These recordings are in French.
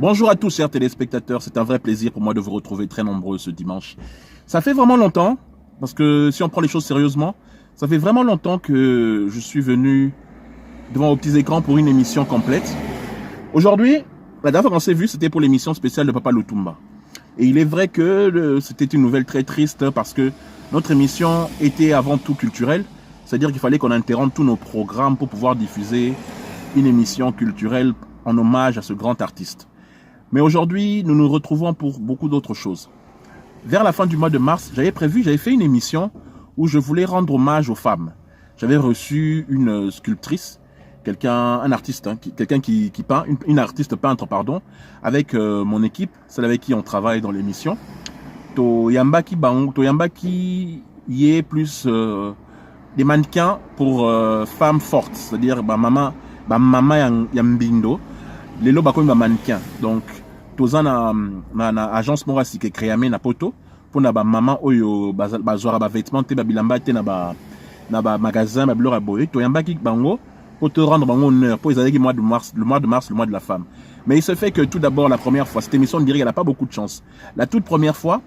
Bonjour à tous, chers téléspectateurs. C'est un vrai plaisir pour moi de vous retrouver très nombreux ce dimanche. Ça fait vraiment longtemps, parce que si on prend les choses sérieusement, ça fait vraiment longtemps que je suis venu devant vos petits écrans pour une émission complète. Aujourd'hui, la dernière fois qu'on s'est vu, c'était pour l'émission spéciale de Papa Lutumba. Et il est vrai que c'était une nouvelle très triste parce que notre émission était avant tout culturelle. C'est-à-dire qu'il fallait qu'on interrompe tous nos programmes pour pouvoir diffuser une émission culturelle en hommage à ce grand artiste. Mais aujourd'hui, nous nous retrouvons pour beaucoup d'autres choses. Vers la fin du mois de mars, j'avais fait une émission où je voulais rendre hommage aux femmes. J'avais reçu une sculptrice, un artiste, quelqu'un qui peint, une artiste peintre, pardon, avec mon équipe, celle avec qui on travaille dans l'émission. Toyambaki y est plus des mannequins pour femmes fortes, c'est-à-dire maman yambindo. Les lots bakomi ba mannequin. Donc toza na agence morasi qui créé na poto pour na ba maman oyo bazora ba vêtements te ba bilamba te na ba magasin ba bilora boye to yambaki bango pour te rendre bango honneur pour les années le mois de mars, le mois de la femme. Mais il se fait que tout d'abord la première fois cette émission on dirait qu'elle n'a pas beaucoup de chance. La toute première fois,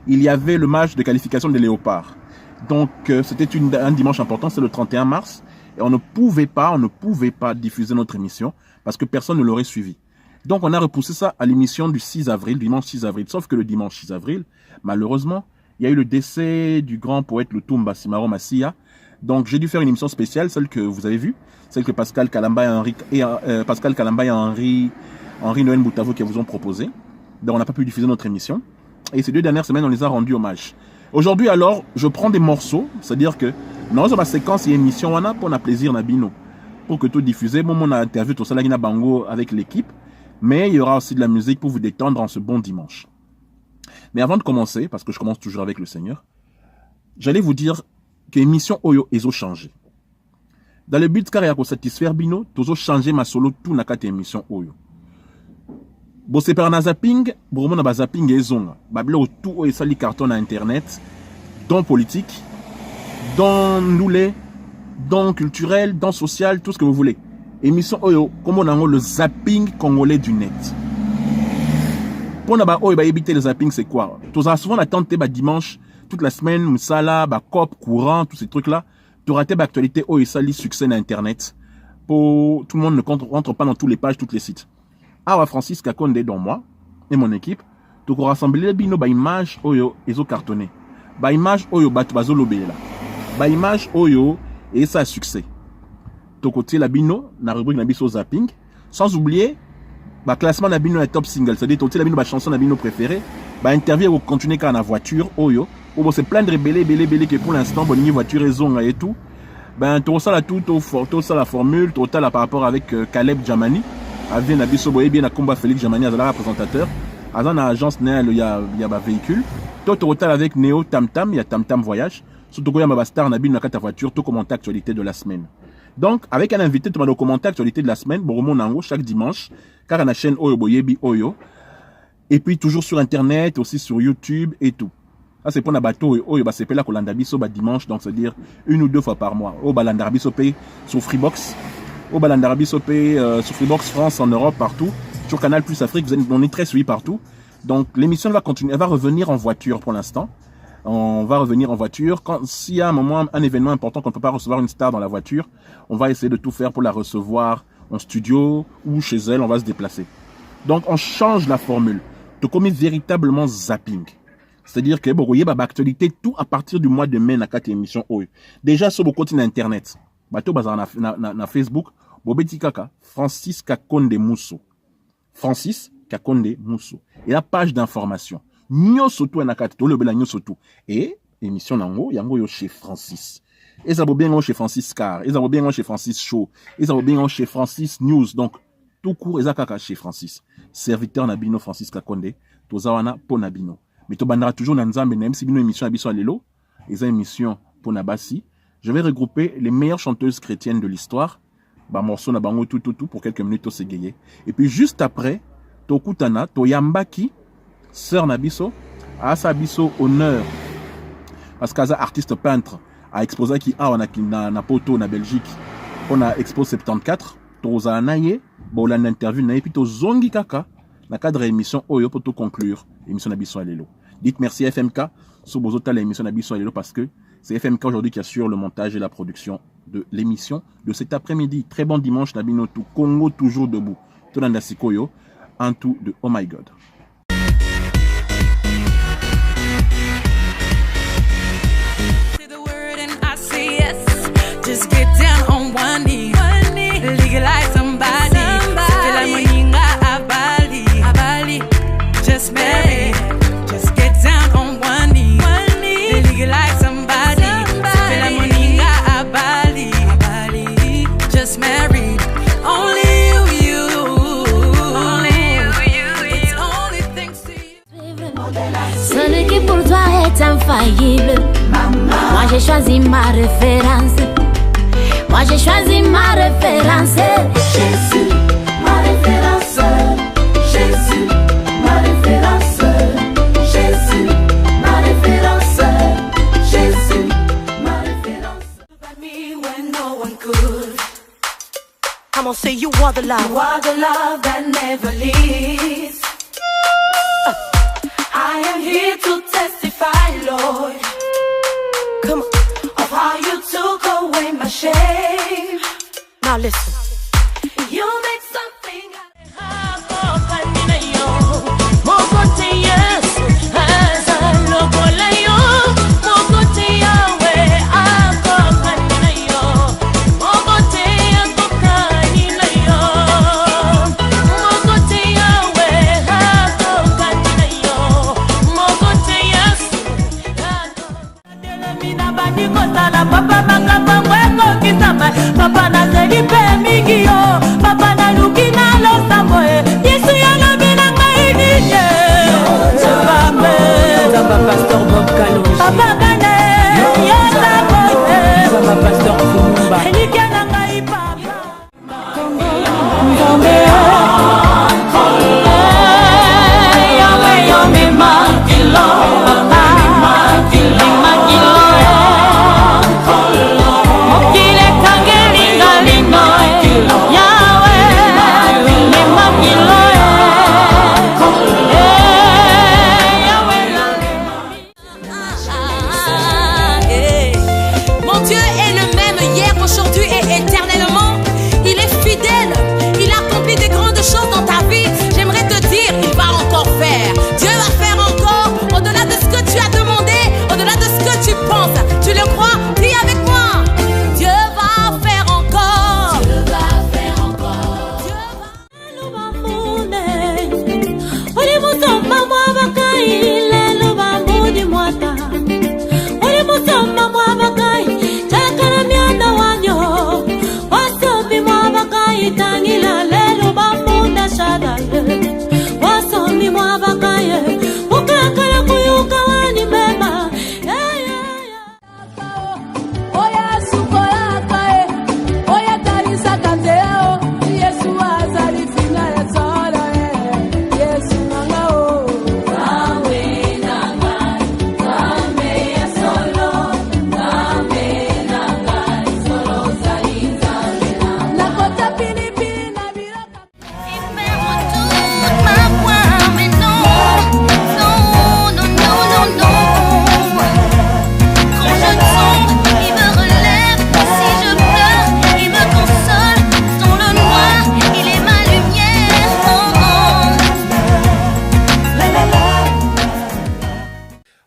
il y avait le match de qualification des léopards. Donc c'était un dimanche important, c'est le 31 mars et on ne pouvait pas diffuser notre émission parce que personne ne l'aurait suivi. Donc on a repoussé ça à l'émission du 6 avril, dimanche 6 avril. Sauf que le dimanche 6 avril, malheureusement, il y a eu le décès du grand poète Lutumba Simaro Massia. Donc j'ai dû faire une émission spéciale, celle que vous avez vue, celle que Pascal Kalamba et Henri Noël Boutavo qui vous ont proposé. Donc on n'a pas pu diffuser notre émission. Et ces 2 dernières semaines, on les a rendus hommage. Aujourd'hui alors, je prends des morceaux, c'est-à-dire que dans ma séquence, il y a une émission, on a pour plaisir Nabino. Pour que tout diffuser, bon, on a interviewé tout ça là, Bango avec l'équipe. Mais il y aura aussi de la musique pour vous détendre en ce bon dimanche. Mais avant de commencer, parce que je commence toujours avec le Seigneur, j'allais vous dire que l'émission Oyo est changé. Dans le but car il y a satisfaire Bino, toujours changer ma solo tout na kate émission Oyo. Bon c'est par na zapping, bon on a zapping et zonga. Bablo tout et sali carton à internet, dans politique, dans noulé, dans culturel, dans social, tout ce que vous voulez. Émission Oyo, comme on a le zapping congolais du net. Pour éviter le zapping, c'est quoi? Tu as souvent attendre dimanche, toute la semaine, Moussala, COP, courant, tous ces trucs-là. Tu auras tes actualités Oyo, ça lit succès na internet. Pour tout le monde ne rentre pas dans toutes les pages, tous les sites. Ah, Francis Kakonde dans moi et mon équipe, tu auras rassemblé les bino, image Oyo, et zo cartonné. Image Oyo, bazo lobé là. Image Oyo, et ça a succès. Côté la bino na rubrique na biso zapping sans oublier classement na bino na top single, c'est-à-dire côté la bino chanson na bino préférée interview au continuer quand na voiture oyo ou c'est plein de belé que pour l'instant bonne voiture et zonga et tout tout ça la la formule total par rapport avec Caleb Djamani avec na biso boye bien na combat Félix Djamani as la représentateur dans na agence nel il y a véhicule total avec Neo Tamtam, il y a Tamtam voyage surtout il y a star na bino na ta voiture tout commenter actualité de la semaine. Donc, avec un invité, tu vas commenter l'actualité de la semaine, Boromo Nango, chaque dimanche, car on a la chaîne Oyo Boyebi Oyo. Et puis, toujours sur Internet, aussi sur YouTube et tout. Ça, c'est pour la bateau Oyo, c'est pour la Kolandabiso, dimanche, donc c'est-à-dire 1 ou 2 fois par mois. Au Balandarbiso sur Freebox. Au Balandarbiso sur Freebox France, en Europe, partout. Sur Canal Plus Afrique, on est très suivi partout. Donc, l'émission va continuer, elle va revenir en voiture pour l'instant. On va revenir en voiture. S'il y a un événement important qu'on ne peut pas recevoir une star dans la voiture, on va essayer de tout faire pour la recevoir en studio ou chez elle, on va se déplacer. Donc, on change la formule. Tu commets véritablement zapping. C'est-à-dire que, bon, vous voyez, actualité, tout à partir du mois de mai, na 4 émissions, déjà, sur le côté Internet. Na Facebook, Bobeti Kaka, Francis Kakonde Mousso. Francis Kakonde Mousso. Et la page d'information. Nyosoto na kati to le bela nyosoto et émission nango yango yo chez Francis. Et ça va bien chez Francis Car, et ça va bien chez Francis Show, et ça va bien chez Francis News. Donc tout court et ça chez Francis. Serviteur nabino Francis Kakonde, tozawana po nabino. Mais to bandara toujours na nzambe même si bino émission abiso alelo, et ça émission po nabasi. Je vais regrouper les meilleures chanteuses chrétiennes de l'histoire. Morceau na bango tout pour quelques minutes au ségayer. Et puis juste après, to kutana to yambaki Sœur Nabiso, à sa biso honneur, parce qu'Aza artiste peintre a exposé qui a na poto na Belgique, on a expo 74, toza naye, bon la interview na epito zongi kaka, Dans le cadre de l'émission Oyo, pour tout conclure, l'émission Nabisson et Lelo. Dites merci à FMK, sur Bozota, l'émission Nabisson et Lelo, parce que c'est FMK aujourd'hui qui assure le montage et la production de l'émission de cet après-midi. Très bon dimanche, Nabino tout Congo, toujours debout. Tout dans Sikoyo, en tout de Oh My God. Just get down on one knee. Legalize somebody. Just marry. Just get down on one knee. Legalize somebody. Just married. Only you. It's only thanks to you. Celui qui pour toi est infaillible. Moi j'ai choisi ma référence. Moi j'ai choisi ma référence. Jésus, ma référence. Jésus, ma référence. Jésus, ma référence. Jésus, ma référence. By me when no one could. I'm gonna say you are the love. You are the love that never leaves. I am here to testify, Lord. Come on. Of how you took away my shame. Now listen. You make something Papa na zelipe mingi yo, papa na luki na losamo Yesu yana bina ngaidije. Papa Pasteur Bob Kalonji. Papa kane, yesa kote. Papa Pasteur Fumba. Elike na ngai papa.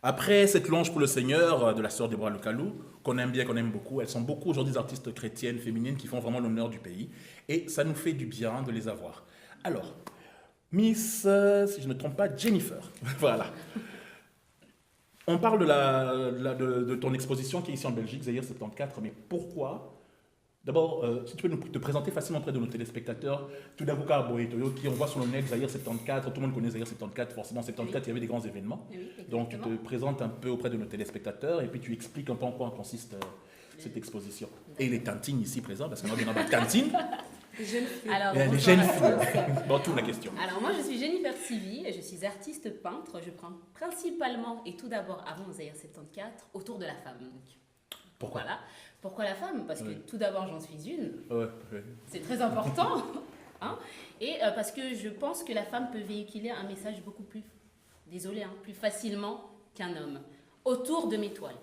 Après cette louange pour le Seigneur de la sœur Deborah Lukalou, qu'on aime bien, qu'on aime beaucoup, elles sont beaucoup aujourd'hui des artistes chrétiennes, féminines, qui font vraiment l'honneur du pays. Et ça nous fait du bien de les avoir. Alors, Miss, si je ne me trompe pas, Jennifer. Voilà. On parle de ton exposition qui est ici en Belgique, Zaïre 74, mais pourquoi? D'abord, si tu peux te présenter facilement auprès de nos téléspectateurs, tout d'abord, qui on voit sur le net Zaïre 74, tout le monde connaît Zaïre 74, forcément 74, il y avait des grands événements. Oui, donc tu te présentes un peu auprès de nos téléspectateurs et puis tu expliques un peu en quoi consiste cette exposition. Et les tantines ici présents, parce qu'on a bien des tantines. Les jeunes filles. Bon, tout la question. Alors moi je suis Jennifer Sivi, je suis artiste peintre, je prends principalement et tout d'abord avant Zaïre 74 autour de la femme. Pourquoi? Voilà. Pourquoi la femme? Parce que tout d'abord j'en suis une. Ouais. C'est très important. Hein. Et parce que je pense que la femme peut véhiculer un message beaucoup plus, désolé, hein, plus facilement qu'un homme, autour de mes toiles.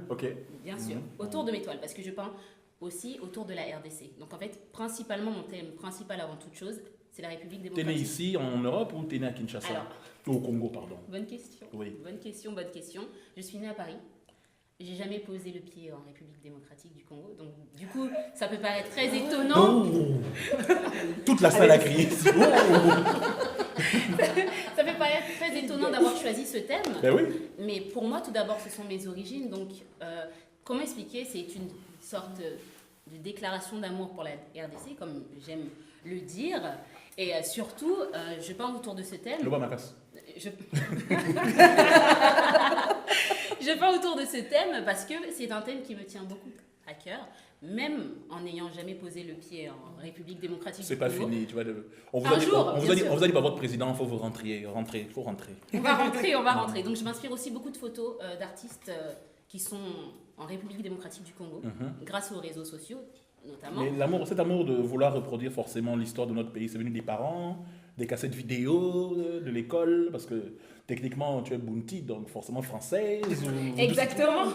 Ok. Bien sûr, autour de mes toiles, parce que je peins aussi autour de la RDC. Donc en fait, principalement, mon thème principal avant toute chose, c'est la République T'es démocratique. né ici en Europe ou t'es né à Kinshasa? Alors, Au Congo, pardon. bonne question. Oui. Bonne question. Je suis née à Paris. J'ai jamais posé le pied en République démocratique du Congo. Donc, du coup, ça peut paraître très étonnant. Oh. Toute la salle a crié. Ça peut paraître très étonnant d'avoir choisi ce thème. Ben oui. Mais pour moi, tout d'abord, ce sont mes origines. Donc, comment expliquer? C'est une sorte de déclaration d'amour pour la RDC, comme j'aime le dire. Et surtout, je peins autour de ce thème. Le bas ma face. Je peins autour de ce thème parce que c'est un thème qui me tient beaucoup à cœur, même en n'ayant jamais posé le pied en République démocratique C'est du pas Congo. fini, tu vois. On vous Un a dit, jour, on vous bien a dit, sûr. on vous a dit par votre président, il faut vous rentrer, faut rentrer. On va rentrer. Donc je m'inspire aussi beaucoup de photos d'artistes qui sont en République démocratique du Congo, grâce aux réseaux sociaux notamment. Mais cet amour de vouloir reproduire forcément l'histoire de notre pays, c'est venu des parents, des cassettes vidéo, de l'école, parce que techniquement tu es Bounty, donc forcément française. Exactement.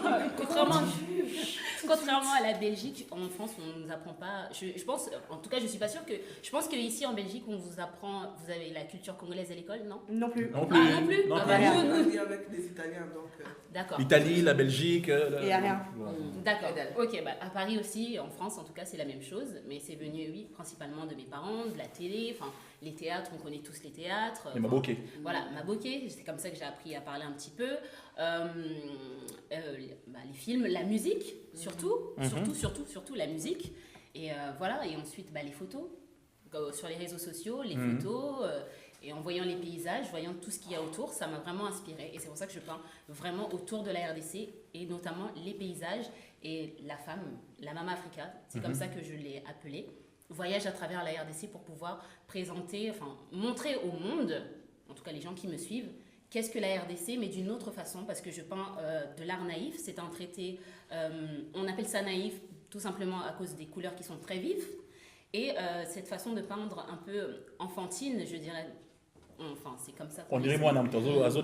Contrairement à la Belgique, en France, on ne nous apprend pas. Je pense, en tout cas, je suis pas sûre que. Je pense qu'ici en Belgique, on vous apprend. Vous avez la culture congolaise à l'école, non? Non plus. Non plus. Ah, non plus. Non Ah, plus. bah, On nous- travaille avec les Italiens, donc. D'accord. L'Italie, la Belgique. Il y a rien. D'accord. Ok, bah, à Paris aussi, en France en tout cas, c'est la même chose. Mais c'est venu, oui, principalement de mes parents, de la télé, enfin, les théâtres, on connaît tous les théâtres. Et Maboké. Voilà, Maboké, c'est comme ça que j'ai appris à parler un petit peu. Les films, la musique, surtout la musique. Et voilà, et ensuite les photos sur les réseaux sociaux, les photos. Et en voyant les paysages, voyant tout ce qu'il y a autour, ça m'a vraiment inspirée. Et c'est pour ça que je peins vraiment autour de la RDC et notamment les paysages et la femme, la Mama Africa. C'est comme ça que je l'ai appelée. Voyage à travers la RDC pour pouvoir présenter, enfin montrer au monde, en tout cas les gens qui me suivent, qu'est-ce que la RDC, mais d'une autre façon, parce que je peins de l'art naïf. C'est un traité, on appelle ça naïf tout simplement à cause des couleurs qui sont très vives. Et cette façon de peindre un peu enfantine, je dirais, enfin c'est comme ça. On dirait moi,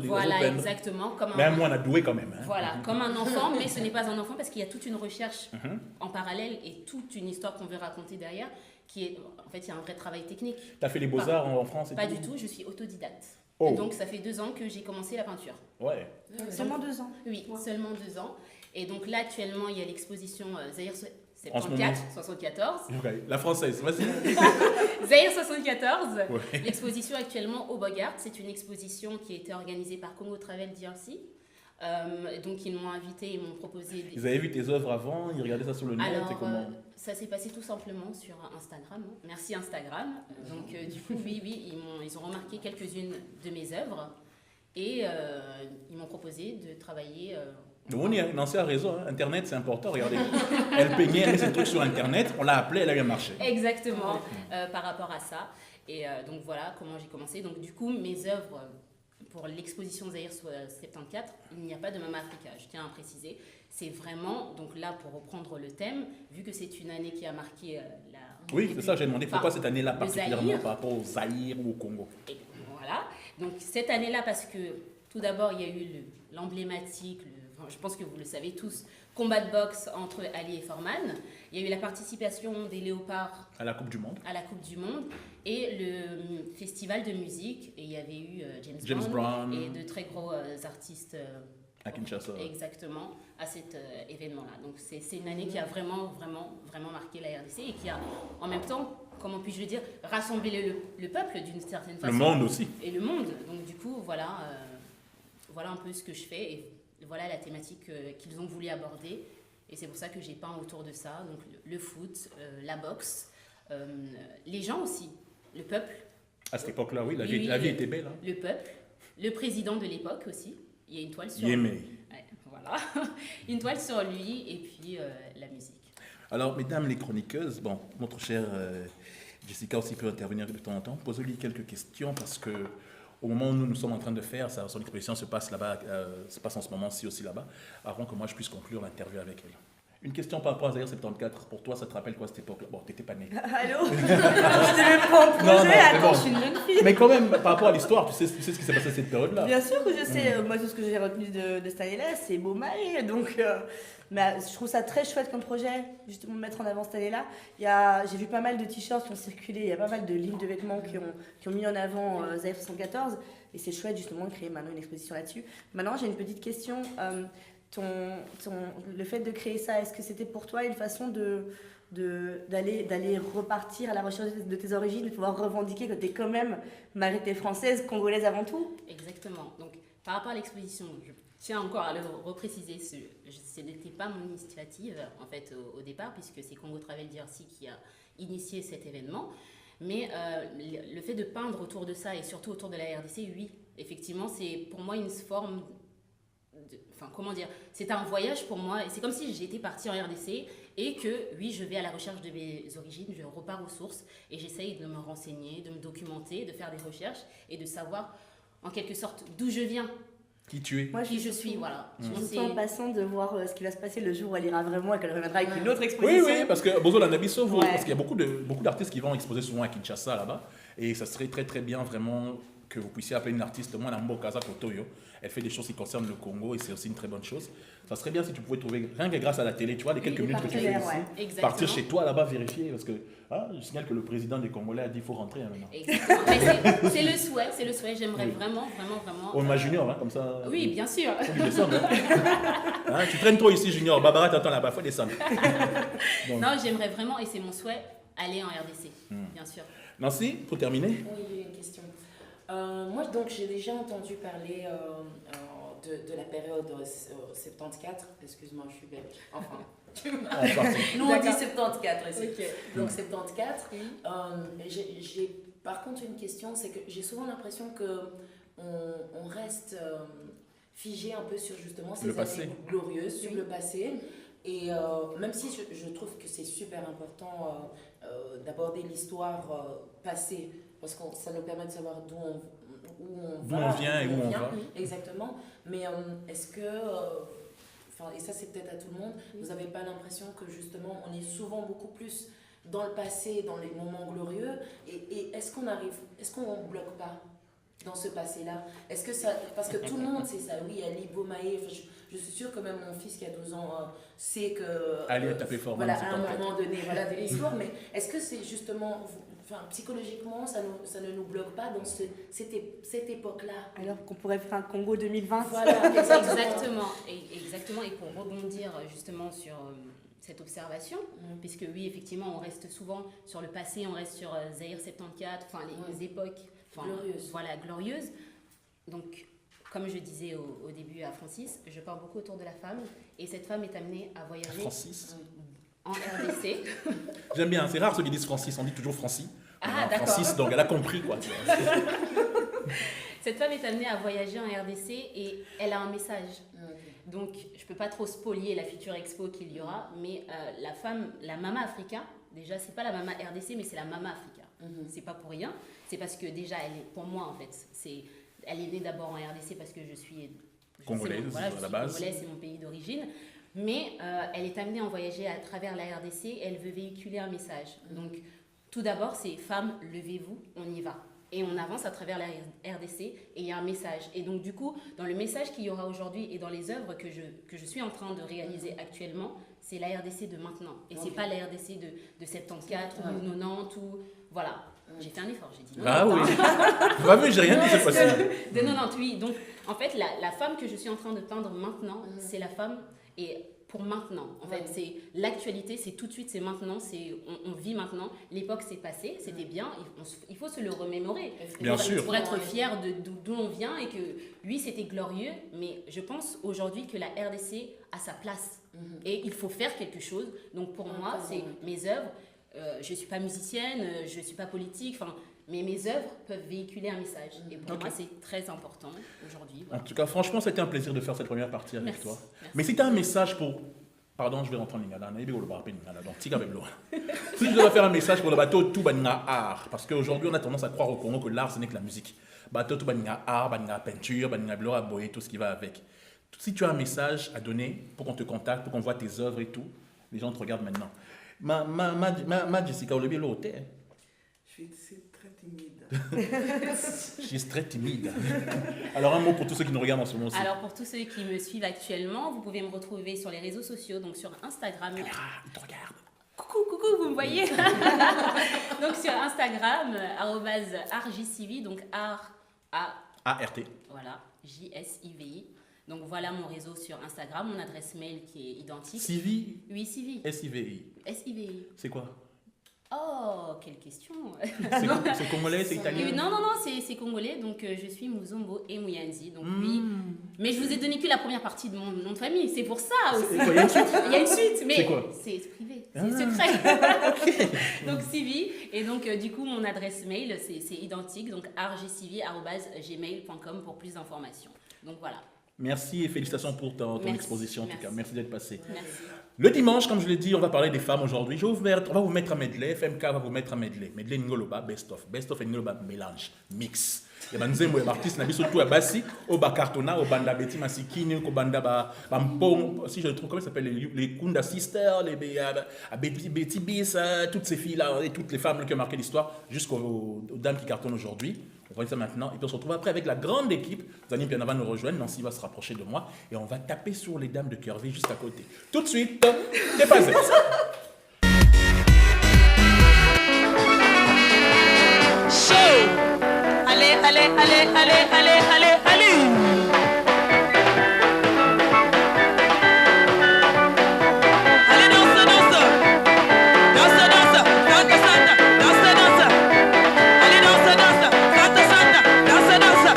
Voilà, exactement. Comme mais moi, on a doué quand même. Hein. Voilà, comme un enfant, mais ce n'est pas un enfant parce qu'il y a toute une recherche en parallèle et toute une histoire qu'on veut raconter derrière. Qui est, en fait, il y a un vrai travail technique. Tu as fait les beaux-arts en France et Pas tout? du tout, je suis autodidacte. Oh. Donc ça fait 2 ans que j'ai commencé la peinture. Ouais. Seulement 2 ans. Oui, seulement 2 ans. Et donc là, actuellement, il y a l'exposition Zaïre En ce moment. 74. Ok. La française, vas-y. Zaïre 74. Ouais. L'exposition actuellement au Bogart, c'est une exposition qui a été organisée par Congo Travel DRC. Donc ils m'ont invité, ils m'ont proposé Ils avaient vu tes œuvres avant, ils regardaient ça sur le net, Alors, et comment? ça s'est passé tout simplement sur Instagram. Hein. Merci Instagram. Donc, du coup, oui, ils ont remarqué quelques-unes de mes œuvres et ils m'ont proposé de travailler. Nancy a raison, hein. Internet c'est important, regardez. Elle peignait, elle met ses trucs sur Internet, on l'a appelée, elle a bien marché. Exactement, par rapport à ça. Et donc, voilà comment j'ai commencé. Donc, du coup, mes œuvres. Pour l'exposition Zaïre 74, il n'y a pas de Mama Africa, je tiens à préciser. C'est vraiment, donc là, pour reprendre le thème, vu que c'est une année qui a marqué la... Oui, c'est ça, j'ai demandé pourquoi cette année-là le particulièrement Zaïre. par rapport au Zaïre ou au Congo. Et voilà, donc cette année-là, parce que tout d'abord, il y a eu l'emblématique, je pense que vous le savez tous, combat de boxe entre Ali et Foreman. Il y a eu la participation des Léopards À la Coupe du Monde. à la Coupe du Monde et le festival de musique. Et il y avait eu James Brown. et de très gros artistes. À Kinshasa. Exactement, à cet événement-là. Donc c'est une année qui a vraiment marqué la RDC et qui a en même temps, comment puis-je le dire, rassemblé le peuple d'une certaine façon. Le monde aussi. Et le monde. Donc du coup, voilà un peu ce que je fais et voilà la thématique qu'ils ont voulu aborder. Et c'est pour ça que j'ai peint autour de ça. Donc le foot, la boxe, les gens aussi, le peuple. À cette époque-là, oui, la Oui, vie était belle. Hein. Le peuple, le président de l'époque aussi. Il y a une toile sur Yémé. lui. Ouais, voilà. Une toile sur lui et puis la musique. Alors, mesdames les chroniqueuses, bon, notre chère Jessica aussi peut intervenir de temps en temps. Posez-lui quelques questions parce que au moment où nous sommes en train de faire, son exposition se passe là-bas, se passe en ce moment-ci aussi là-bas, avant que moi je puisse conclure l'interview avec elle. Une question par rapport à Zaïre 74. Pour toi, ça te rappelle quoi cette époque-là? Bon, t'étais pas né. Allô? Je t'ai même pas en projet, Non, c'est attends, bon. je suis une jeune fille. Mais quand même, par rapport à l'histoire, tu sais ce qui s'est passé à cette période-là. Bien sûr que je sais, moi tout ce que j'ai retenu de cette année-là, c'est Beaumaille, donc mais, je trouve ça très chouette comme projet, justement de mettre en avant cette année-là. J'ai vu pas mal de t-shirts qui ont circulé, il y a pas mal de lignes de vêtements qui ont mis en avant Zaïre 74, et c'est chouette justement de créer maintenant une exposition là-dessus. Maintenant, j'ai une petite question. Le fait de créer ça, est-ce que c'était pour toi une façon d'aller repartir à la recherche de tes origines, de pouvoir revendiquer que tu es quand même majorité française, congolaise avant tout? Exactement. Donc, par rapport à l'exposition, je tiens encore à le repréciser, ce n'était pas mon initiative en fait au départ, puisque c'est Congo Travel DRC qui a initié cet événement. Mais le fait de peindre autour de ça et surtout autour de la RDC, oui, effectivement, c'est pour moi une forme enfin, comment dire, c'est un voyage pour moi, et c'est comme si j'étais partie en RDC et que, oui, je vais à la recherche de mes origines, je repars aux sources et j'essaye de me renseigner, de me documenter, de faire des recherches et de savoir, en quelque sorte, d'où je viens. Qui tu es? Moi, qui je suis, voilà. Je suis en passant de voir ce qui va se passer le jour où elle ira vraiment et qu'elle reviendra avec une autre exposition. Oui, parce que Bozo Lanabiso, parce qu'il y a beaucoup d'artistes qui vont exposer souvent à Kinshasa là-bas, et ça serait très très bien vraiment que vous puissiez appeler une artiste, moi Nambo Kaza Kotoyo, elle fait des choses qui concernent le Congo et c'est aussi une très bonne chose. Ça serait bien si tu pouvais trouver, rien que grâce à la télé, tu vois, les quelques minutes que tu fais ici, partir chez toi là-bas vérifier, parce que je signale que le président des Congolais a dit qu'il faut rentrer maintenant. Exactement, c'est le souhait, j'aimerais vraiment. On m'a Junior, comme ça. Oui, bien sûr. Faut lui descendre. Tu traînes trop ici, Junior, Barbara t'attend là-bas, faut descendre. Non, j'aimerais vraiment, et c'est mon souhait, aller en RDC, bien sûr. Nancy, pour terminer. Oui, j'ai une question. Moi, donc, j'ai déjà entendu parler de la période 74. Excuse-moi, je suis belle. Enfin. Nous, on dit 74 ici. Okay. Donc, 74. J'ai par contre une question, c'est que j'ai souvent l'impression qu'on reste figé un peu sur justement ces années glorieuses, sur le passé. Et même si je trouve que c'est super important d'aborder l'histoire passée, parce que ça nous permet de savoir d'où on vient et où on va. Exactement. Mais est-ce que, et ça c'est peut-être à tout le monde, vous n'avez pas l'impression que justement on est souvent beaucoup plus dans le passé, dans les moments glorieux, et est-ce qu'on ne bloque pas dans ce passé-là? Est-ce que ça, parce que tout le monde sait ça, oui, Ali Beaumaye, je suis sûre que même mon fils qui a 12 ans sait que... Ali a tapé fort. Voilà, à un moment donné, voilà, de l'histoire, mais est-ce que c'est justement... psychologiquement, ça ne nous bloque pas dans cette époque-là. Alors qu'on pourrait faire un Congo 2020. Voilà, exactement. Et pour rebondir justement sur cette observation, puisque oui, effectivement, on reste souvent sur le passé, on reste sur Zaïre 74, les époques glorieuses. Voilà, glorieuses. Donc, comme je disais au début à Francis, je parle beaucoup autour de la femme, et cette femme est amenée à voyager... Francis en RDC. J'aime bien, c'est rare ceux qui disent Francis, on dit toujours Francis. Ah, d'accord. Francis, donc elle a compris quoi. Cette femme est amenée à voyager en RDC et elle a un message. Donc, je ne peux pas trop spolier la future expo qu'il y aura, mais la femme, la Mama Africa, déjà, c'est pas la Mama RDC, mais c'est la Mama Africa. C'est pas pour rien, c'est parce que déjà, elle est, pour moi en fait, elle est née d'abord en RDC parce que je suis congolaise, à la base. Congolaise, c'est mon pays d'origine. Mais elle est amenée à voyager à travers la RDC et elle veut véhiculer un message. Donc, tout d'abord, c'est « Femmes, levez-vous, on y va ». Et on avance à travers la RDC et il y a un message. Et donc, du coup, dans le message qu'il y aura aujourd'hui et dans les œuvres que je suis en train de réaliser actuellement, c'est la RDC de maintenant. Et c'est pas la RDC de 74 ou 90 ou... Voilà. J'ai fait un effort, j'ai dit. Ah oui. Pas vu, j'ai rien dit cette fois-ci. De 98. Donc, en fait, la femme que je suis en train de peindre maintenant, c'est la femme... Et pour maintenant, en fait, c'est l'actualité, c'est tout de suite, c'est maintenant, on vit maintenant. L'époque s'est passée, c'était bien, il faut se le remémorer. Bien sûr. Pour être fier d'où on vient et que oui, c'était glorieux, mais je pense aujourd'hui que la RDC a sa place et il faut faire quelque chose. Donc pour moi, c'est mes œuvres. Je ne suis pas musicienne, je ne suis pas politique, mais mes œuvres peuvent véhiculer un message. Et pour moi, c'est très important aujourd'hui. Voilà. En tout cas, franchement, c'était un plaisir de faire cette première partie avec toi. Merci. Mais si tu as un message pour... Pardon, je vais rentrer en Lingala. Donc, si je dois faire un message pour le bateau, tout banya art. Parce qu'aujourd'hui, on a tendance à croire au Congo que l'art, ce n'est que la musique. Bateau, tout banya art, banya peinture, banya blora, boyer, tout ce qui va avec. Si tu as un message à donner pour qu'on te contacte, pour qu'on voit tes œuvres et tout, Les gens te regardent maintenant. Ma Jessica, au l'autre. Je suis très timide. Je suis très timide. Alors, un mot pour tous ceux qui nous regardent en ce moment aussi. Alors, pour tous ceux qui me suivent actuellement, vous pouvez me retrouver sur les réseaux sociaux, donc sur Instagram. Il te regarde. Coucou, vous me voyez. Donc, sur Instagram, @arjcivi, donc ART. Voilà, JSIVI. Donc, voilà mon réseau sur Instagram, mon adresse mail qui est identique. Civi? Oui, Civi. SIVI. SIVI. C'est quoi? Oh, quelle question. C'est congolais, c'est italien? Non, c'est congolais, donc je suis Muzombo et Muyanzi, donc oui. Mais je vous ai donné que la première partie de mon nom de famille, c'est pour ça aussi. Il y a une suite? Il y a une suite, mais c'est quoi? C'est privé, c'est secret. Donc Civi, et donc du coup mon adresse mail c'est identique, donc arjcivi@gmail.com pour plus d'informations. Donc voilà. Merci et félicitations pour ton exposition en tout cas. Merci d'être passé. Merci. Le dimanche, comme je l'ai dit, on va parler des femmes aujourd'hui. On va vous mettre à medley. FMK va vous mettre à medley. Medley Ngoloba, best of. Best of et Ngoloba, mélange, mix. Il y a des artistes, surtout à Bassi, au Bakartona, au Banda Betty Masikini, au Banda Bampong, si je le trouve, comment ça s'appelle, les Kunda Sisters, les Betty Bis, toutes ces filles-là, et toutes les femmes qui ont marqué l'histoire, jusqu'aux dames qui cartonnent aujourd'hui. On va dire ça maintenant, et puis on se retrouve après avec la grande équipe. Zanim Pianava nous rejoindre, Nancy va se rapprocher de moi, et on va taper sur les dames de Curvy juste à côté. Tout de suite, t'es pas Allez, allez, allez, allez, allez, allez, allez. Allez, danse, danse. Danse, danse. Santa, Santa. Danse, danse. Allez, danse, danse. Santa, Santa. Danse, danse.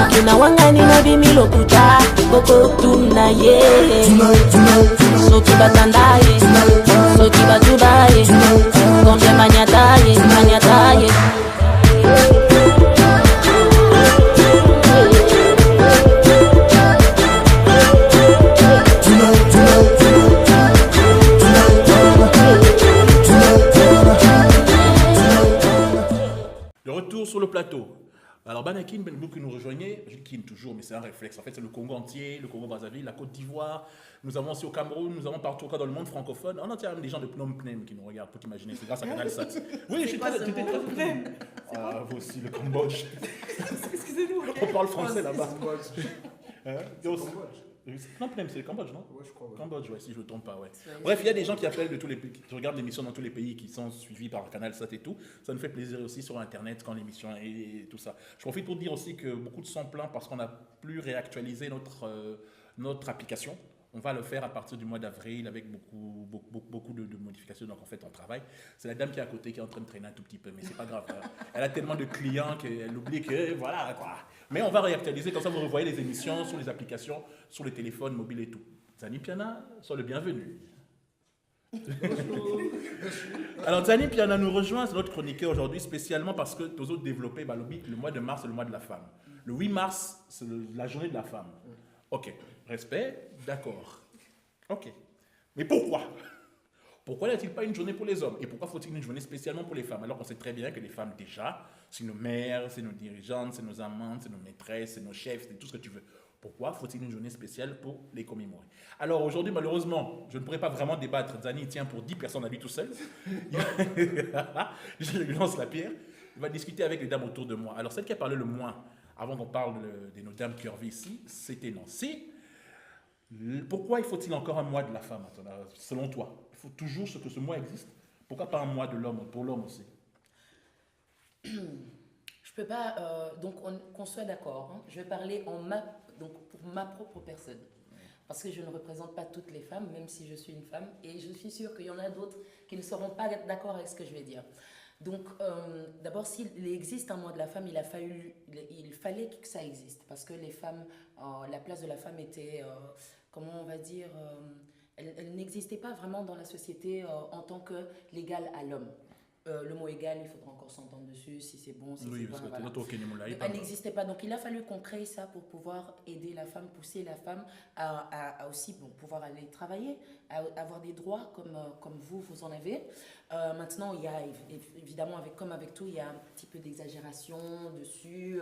Kina wangani na bimilo kucha Boko tunaye Soki batandaye Soki batubaye Konde manyataye Manyataye sur le plateau. Alors, Banakin, vous qui nous rejoignez, je dis Kin toujours, mais c'est un réflexe. En fait, c'est le Congo entier, le Congo-Brazzaville, la Côte d'Ivoire. Nous avons aussi au Cameroun, nous avons partout dans le monde francophone. On a même des gens de Phnom Penh qui nous regardent, pour t'imaginer. C'est grâce à Canal Sat. Oui, je suis très. Ah, vous aussi, le Cambodge. Excusez-nous. On parle français là-bas. Phnom Penh, c'est le Cambodge, non? Ouais, je crois. Ouais. Cambodge, ouais, si je ne me trompe pas, ouais. Bref, il y a des gens qui appellent de tous les pays, qui regardent l'émission dans tous les pays qui sont suivis par Canal Sat et tout. Ça nous fait plaisir aussi sur Internet quand l'émission et tout ça. Je profite pour dire aussi que beaucoup de sont pleins parce qu'on n'a plus réactualisé notre application. On va le faire à partir du mois d'avril avec beaucoup de modifications. Donc en fait, on travaille. C'est la dame qui est à côté qui est en train de traîner un tout petit peu, mais c'est pas grave. Elle a tellement de clients qu'elle oublie que voilà quoi. Mais on va réactualiser, comme ça vous revoyez les émissions sur les applications, sur les téléphones mobiles et tout. Zani Piana, sois le bienvenu. Alors Zani Piana nous rejoint, c'est notre chroniqueur aujourd'hui, spécialement parce que nous autres développé le mois de mars, c'est le mois de la femme. Le 8 mars, c'est la journée de la femme. Ok, respect, d'accord. Ok. Mais pourquoi? Pourquoi n'y a-t-il pas une journée pour les hommes? Et pourquoi faut-il une journée spécialement pour les femmes? Alors qu'on sait très bien que les femmes, déjà, c'est nos mères, c'est nos dirigeantes, c'est nos amantes, c'est nos maîtresses, c'est nos chefs, c'est tout ce que tu veux. Pourquoi faut-il une journée spéciale pour les commémorer? Alors aujourd'hui, malheureusement, je ne pourrais pas vraiment débattre. Zani tient pour 10 personnes à lui tout seul. Je lui lance la pierre. Il va discuter avec les dames autour de moi. Alors celle qui a parlé le moins, avant qu'on parle de nos dames curvées ici, c'était Nancy. Pourquoi faut-il encore un mois de la femme, selon toi? Il faut toujours que ce mois existe. Pourquoi pas un mois de l'homme, pour l'homme aussi? Je peux pas, donc qu'on soit d'accord, hein. Je vais parler pour ma propre personne. Parce que je ne représente pas toutes les femmes, même si je suis une femme. Et je suis sûre qu'il y en a d'autres qui ne seront pas d'accord avec ce que je vais dire. Donc, d'abord, s'il existe un mois de la femme, il fallait que ça existe. Parce que les femmes, la place de la femme était, comment on va dire, elle n'existait pas vraiment dans la société en tant que l'égal à l'homme. Le mot égal, il faudra encore s'entendre dessus, si c'est bon, si oui, c'est parce bon. Voilà. Elle n'existait pas. Donc, il a fallu qu'on crée ça pour pouvoir aider la femme, pousser la femme à aussi pouvoir aller travailler, à avoir des droits comme vous en avez. Maintenant, il y a évidemment, comme avec tout, il y a un petit peu d'exagération dessus,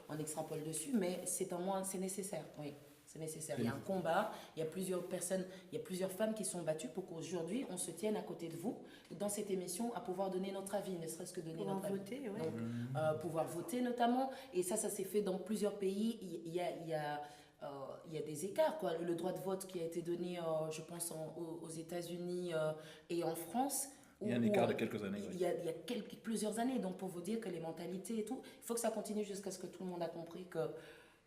on extrapole dessus, mais c'est nécessaire, oui. C'est nécessaire. Il y a un combat, il y a plusieurs personnes, il y a plusieurs femmes qui sont battues pour qu'aujourd'hui, on se tienne à côté de vous, dans cette émission, à pouvoir donner notre avis, ne serait-ce que donner notre avis. Voter, ouais. Donc, pouvoir voter notamment. Et ça s'est fait dans plusieurs pays. Il y a des écarts, quoi. Le droit de vote qui a été donné, je pense, aux États-Unis et en France. Il y a un écart de quelques années. Il y a plusieurs années. Donc, pour vous dire que les mentalités et tout, il faut que ça continue jusqu'à ce que tout le monde a compris que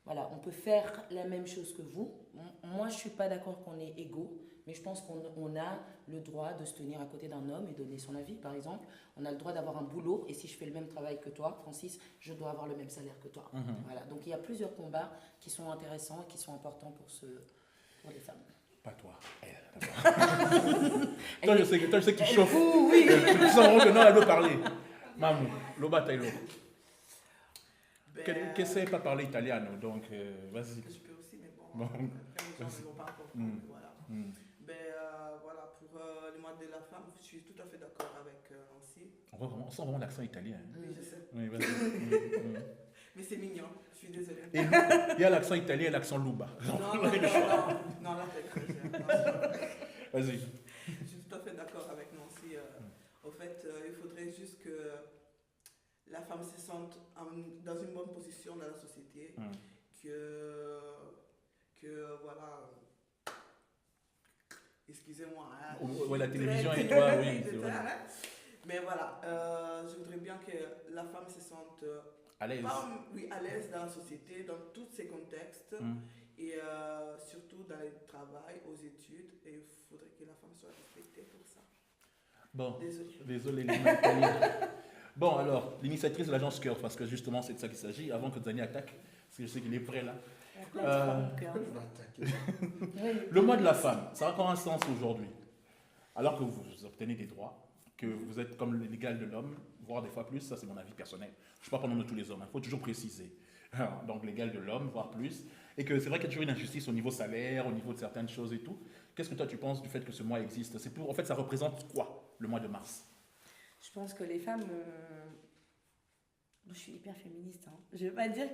voilà, on peut faire la même chose que vous. Moi, je ne suis pas d'accord qu'on est égaux, mais je pense qu'on a le droit de se tenir à côté d'un homme et donner son avis, par exemple. On a le droit d'avoir un boulot, et si je fais le même travail que toi, Francis, je dois avoir le même salaire que toi. Voilà. Donc, il y a plusieurs combats qui sont intéressants et qui sont importants pour les femmes. Pas toi, elle. Toi, je sais que tu chauffes. Oui. Tu sens que non, elle veut parler. Mamou, Loba Taylor. Che sai pas parler italien, donc vas-y. Je peux aussi, mais bon, après, les gens ne vont pas comprendre, voilà. Voilà, pour le mois de la femme, je suis tout à fait d'accord avec Nancy. On sent vraiment l'accent italien. Oui, je sais. Oui, vas-y. Mais c'est mignon, je suis désolée. Et il y a l'accent italien et l'accent louba. Non, là, t'es très Vas-y. Je suis tout à fait d'accord avec Nancy. Au fait, il faudrait juste que la femme se sente dans une bonne position dans la société, que voilà, excusez-moi. Hein, ouais, la télévision et toi, oui. C'est vrai. Mais voilà, je voudrais bien que la femme se sente à l'aise. À l'aise dans la société, dans tous ces contextes, et surtout dans le travail, aux études, et il faudrait que la femme soit respectée pour ça. Bon, désolé les Italiens. Bon, alors, l'initiatrice de l'agence Curve, parce que justement, c'est de ça qu'il s'agit, avant que Zani attaque, parce que je sais qu'il est prêt là. Le mois de la femme, ça a encore un sens aujourd'hui. Alors que vous obtenez des droits, que vous êtes comme l'égal de l'homme, voire des fois plus, ça c'est mon avis personnel. Je ne suis pas pendant de tous les hommes, il faut toujours préciser. Donc l'égal de l'homme, voire plus. Et que c'est vrai qu'il y a toujours une injustice au niveau salaire, au niveau de certaines choses et tout. Qu'est-ce que toi tu penses du fait que ce mois existe? En fait, ça représente quoi, le mois de mars? Je pense que les femmes je suis hyper féministe. Hein. Je ne veux pas dire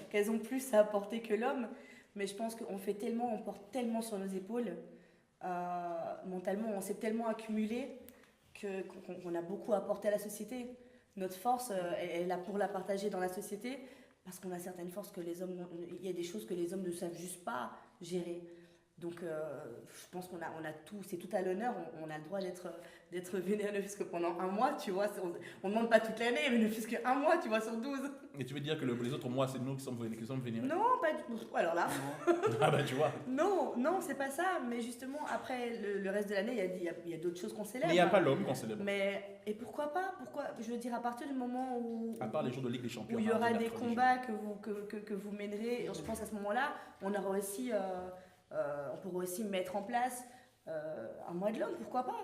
qu'elles ont plus à apporter que l'homme, mais je pense qu'on fait tellement, on porte tellement sur nos épaules, mentalement, on s'est tellement accumulé qu'on a beaucoup à apporter à la société. Notre force, elle est là pour la partager dans la société, parce qu'on a certaines forces que les hommes, il y a des choses que les hommes ne savent juste pas gérer. Donc, je pense qu'on a tout, c'est tout à l'honneur. On a le droit d'être vénère ne fût-ce que pendant un mois, tu vois. On ne demande pas toute l'année, mais ne fût-ce qu'un mois, tu vois, sur 12. Et tu veux dire que les autres mois, c'est nous qui sommes vénérés? Non, pas du tout. Alors là. Ah bah tu vois. Non, c'est pas ça. Mais justement, après, le reste de l'année, il y a d'autres choses qu'on célèbre. Mais il n'y a pas l'homme qu'on célèbre. Et pourquoi pas? Je veux dire, à partir du moment où... À part les jours de Ligue des Champions. Où il y aura des combats que vous mènerez, et je pense à ce moment-là, on aura aussi... on pourrait aussi mettre en place un mois de l'homme, pourquoi pas,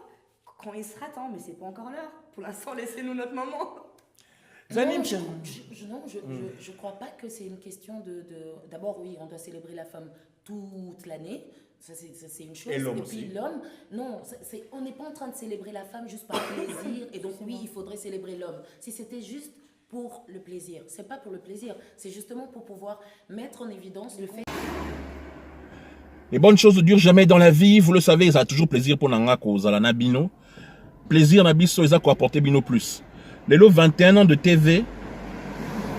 quand il sera temps, mais c'est pas encore l'heure. Pour l'instant, laissez-nous notre moment. Non, je crois pas que c'est une question d'abord, oui, on doit célébrer la femme toute l'année, ça c'est une chose. Et l'homme puis aussi. l'homme, non, on n'est pas en train de célébrer la femme juste par plaisir, et donc oui, il faudrait célébrer l'homme. Si c'était juste pour le plaisir, c'est pas pour le plaisir, c'est justement pour pouvoir mettre en évidence le fait. Les bonnes choses ne durent jamais dans la vie, vous le savez, ça a toujours plaisir pour Nanga Kozala Nabino. Plaisir Nabiso, ça quoi apporter Bino plus. Les 21 ans de TV,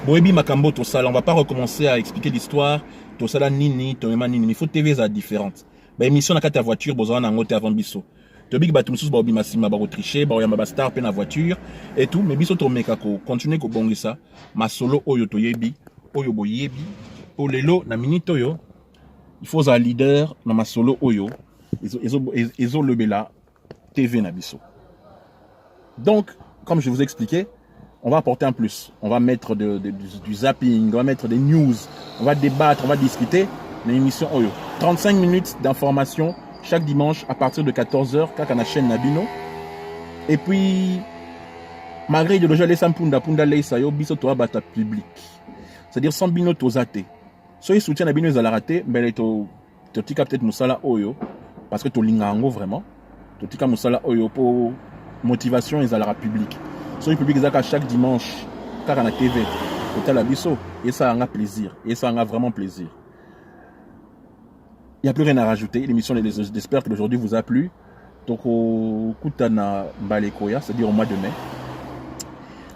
Boebi Makambo Tosala, on va pas recommencer à expliquer l'histoire. Tosala Nini, Toema Nini, il faut TV ça différente. Bah émission na ta voiture, bozana na ngote avant biso. Tobik batumsus ba obi masima ba tricher, ba oyamba ba star pe na voiture et tout, mais biso to meka ko continuer ko bongisa. Ma solo oyo to yebi, oyo boyebi, o lelo na minito yo. Il faut un leader dans ma solo oyo, ils ont le bela TV Nabiso. Donc, comme je vous ai expliqué, on va apporter un plus. On va mettre du zapping, on va mettre des news, on va débattre, on va discuter. L'émission oyo. 35 minutes d'information chaque dimanche à partir de 14h, quand on a chaîne Nabino. Et puis, malgré de l'objet les sampunda punda les sayo biso to abata public. C'est-à-dire sans bino tozate. Soyez soutien à Bino ils allaient rater, mais tu tika peut-être Moussala Oyo, parce que tu lingango vraiment. Tu tika Moussala Oyo pour motivation ils allaient public. Soyez public à chaque dimanche, car on a TV, tu as la biso, et ça a plaisir, et ça a vraiment plaisir. Il n'y a plus rien à rajouter. L'émission, j'espère que aujourd'hui vous a plu. Donc, au Kutana Balekoya, c'est-à-dire au mois de mai.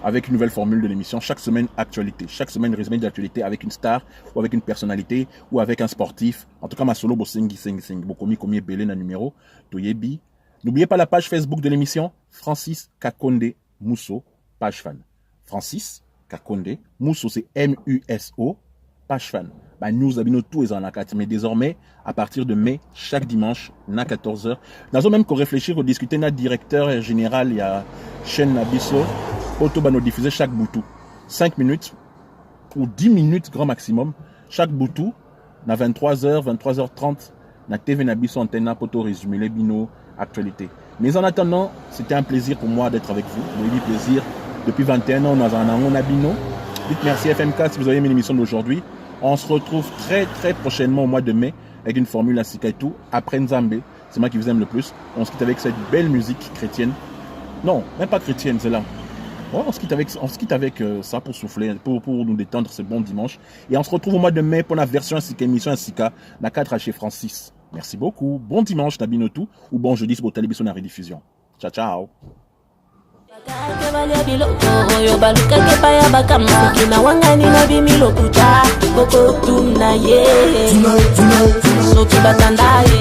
Avec une nouvelle formule de l'émission, chaque semaine actualité, chaque semaine résumé d'actualité avec une star ou avec une personnalité ou avec un sportif. En tout cas, ma solo bosengi bokomi komi belé na numéro toyebi. N'oubliez pas la page Facebook de l'émission Francis Kakonde Mousso, page fan. Francis Kakonde Mousso, c'est M-U-S-O, page fan. Bah, nous avons tous les ans mais désormais, à partir de mai, chaque dimanche, à 14h. Nous avons même qu'on réfléchir au discuter notre directeur général, il y a chaîne Nabiso. Auto va nous diffuser chaque boutou. 5 minutes ou 10 minutes grand maximum. Chaque boutou, na 23h, 23h30, na TV Nabiso antenne pour résumer les bino actualités. Mais en attendant, c'était un plaisir pour moi d'être avec vous. J'ai eu plaisir depuis 21 ans dans un Nabino. Dites merci FMK si vous avez aimé l'émission d'aujourd'hui. On se retrouve très très prochainement au mois de mai avec une formule à Sikaitou après Nzambe. C'est moi qui vous aime le plus. On se quitte avec cette belle musique chrétienne. Non, même pas chrétienne, c'est là. Ouais, on se quitte avec ça pour souffler, pour nous détendre ce bon dimanche. Et on se retrouve au mois de mai pour la version Sika, émission Sika, na 4 chez Francis. Merci beaucoup. Bon dimanche, Nabinotou, ou bon jeudi, c'est pour télévision la rediffusion. Ciao, ciao. Tonight.